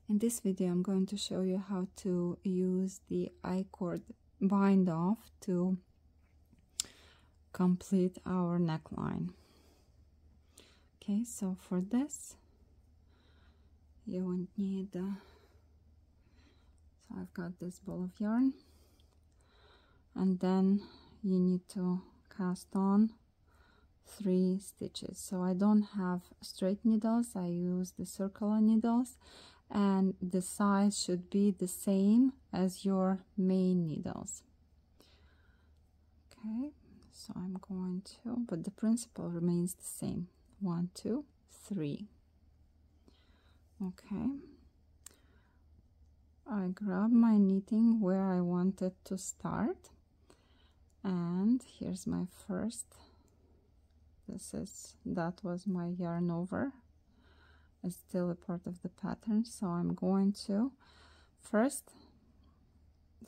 In this video, I'm going to show you how to use the I-cord bind off to complete our neckline. Okay, so for this, you will need, so I've got this ball of yarn, and then you need to cast on 3 stitches. So I don't have straight needles, I use the circular needles, and the size should be the same as your main needles. Okay, so I'm going to, but the principle remains the same. 1, 2, 3. Okay, I grab my knitting where I wanted to start, and here's my first. That was my yarn over. It's still a part of the pattern, so I'm going to first,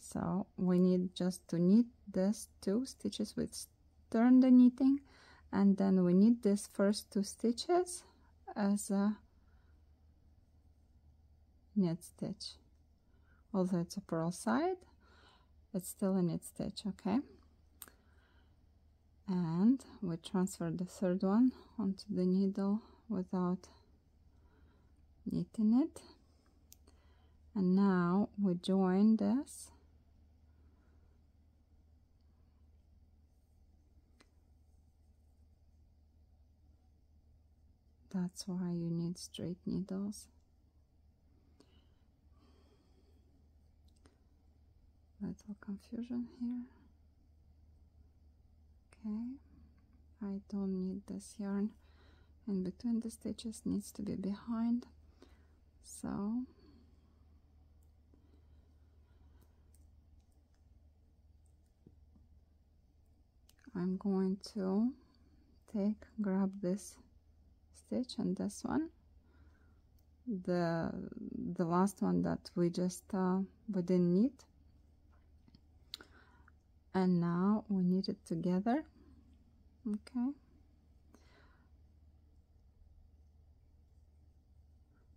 so we need just to knit this 2 stitches with turn the knitting, and then we knit this first 2 stitches as a knit stitch. Although it's a purl side, it's still a knit stitch. Okay, and we transfer the third one onto the needle without knitting it, and now we join this. That's why you need straight needles. Little confusion here. Okay, I don't need this yarn in between the stitches, needs to be behind. So I'm going to grab this stitch and this one, the last one that we just we didn't knit, and now we knit it together. Okay,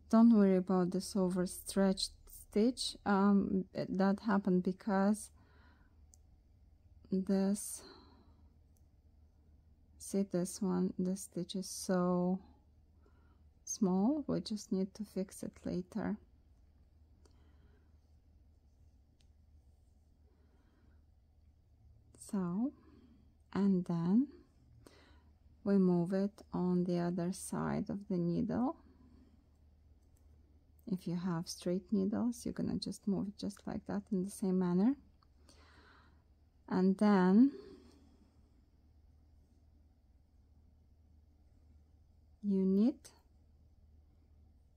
don't worry about this overstretched stitch. That happened because this, see this one, this stitch is so small, we just need to fix it later. So, and then we move it on the other side of the needle. If you have straight needles, you're gonna just move it just like that in the same manner, and then you knit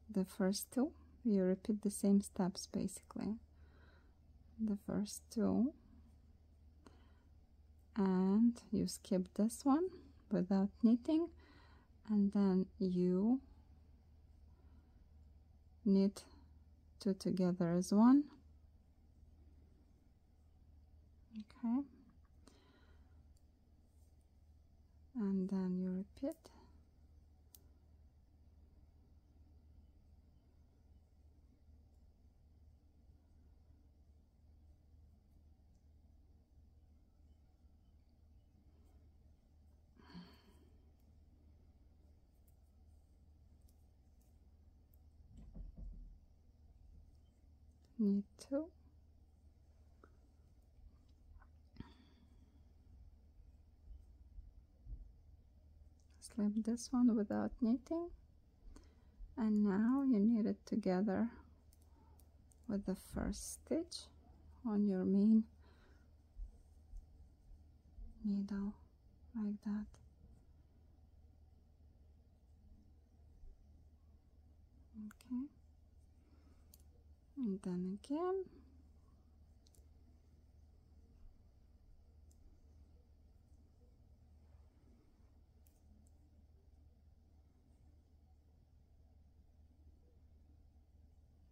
the first 2. You repeat the same steps basically, the first 2, and you skip this one without knitting, and then you knit 2 together as one. Okay, and then you repeat. Knit 2, slip this one without knitting, and now you knit it together with the first stitch on your main needle like that. Okay, and then again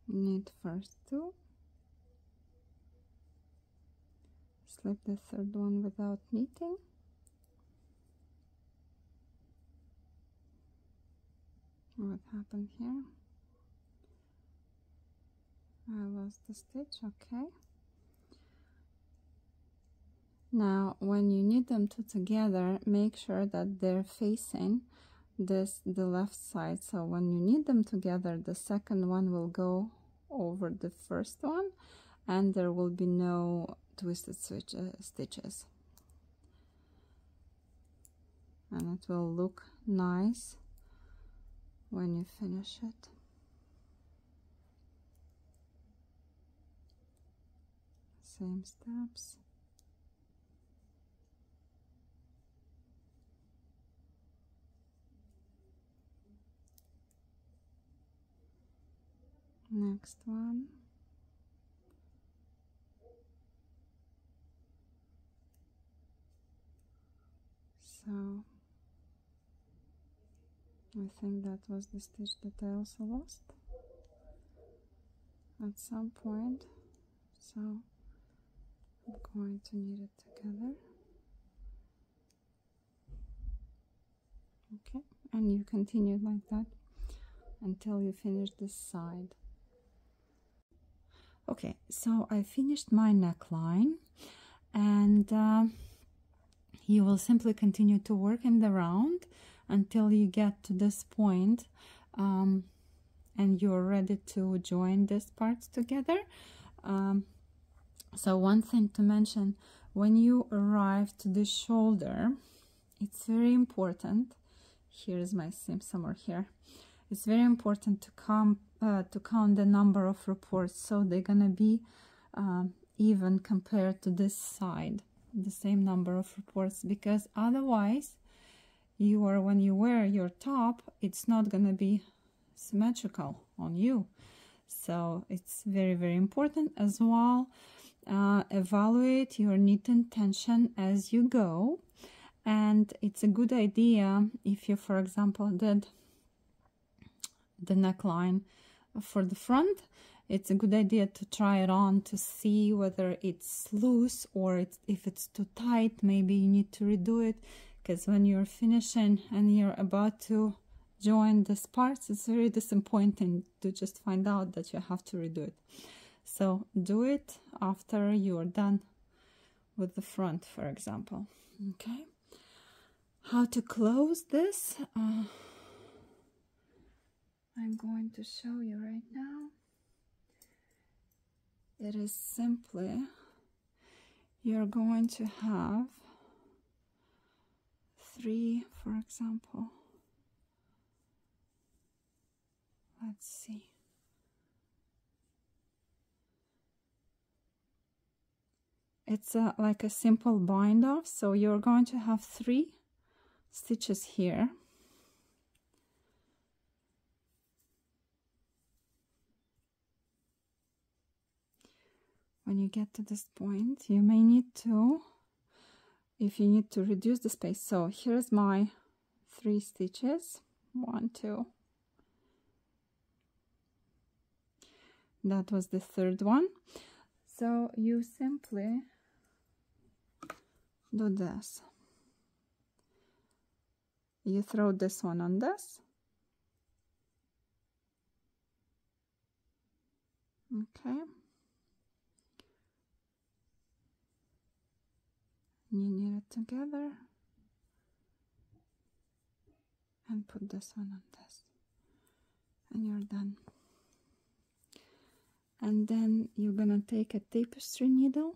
knit first 2, slip the third one without knitting, what happened here, I lost the stitch. Okay, now when you knit them two together, make sure that they're facing the left side. So when you knit them together, the second one will go over the first one and there will be no twisted stitches, and it will look nice when you finish it. Same steps. Next one. So I think that was the stitch that I also lost at some point. So I'm going to knit it together. Okay, and you continue like that until you finish this side. Okay, so I finished my neckline, and you will simply continue to work in the round until you get to this point, and you're ready to join these parts together. So one thing to mention, when you arrive to the shoulder, it's very important. Here's my seam somewhere here. It's very important to count the number of reports, so they're gonna be even compared to this side, the same number of reports, because otherwise when you wear your top, it's not gonna be symmetrical on you. So it's very, very important as well. Evaluate your knit tension as you go, and it's a good idea if you, for example, did the neckline for the front, it's a good idea to try it on to see whether it's loose or if it's too tight. Maybe you need to redo it, because when you're finishing and you're about to join these parts, it's very disappointing to just find out that you have to redo it. So do it after you're done with the front, for example. Okay, how to close this? I'm going to show you right now. It is simply, you're going to have 3, for example. Let's see. It's like a simple bind off, so you're going to have 3 stitches here. When you get to this point, you may need to, if you need to reduce the space. So here's my 3 stitches, 1, 2. That was the third one. So you simply do this. You throw this one on this. Okay. You knit it together and put this one on this, and you're done. And then you're gonna take a tapestry needle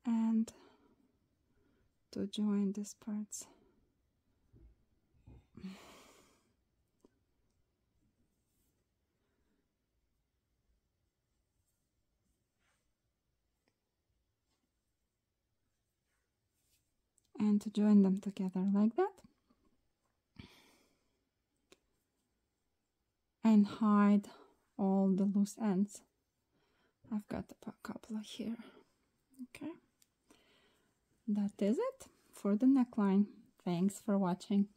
and to join these parts. And to join them together like that. And hide all the loose ends. I've got a couple here. Okay. That is it for the neckline. Thanks for watching.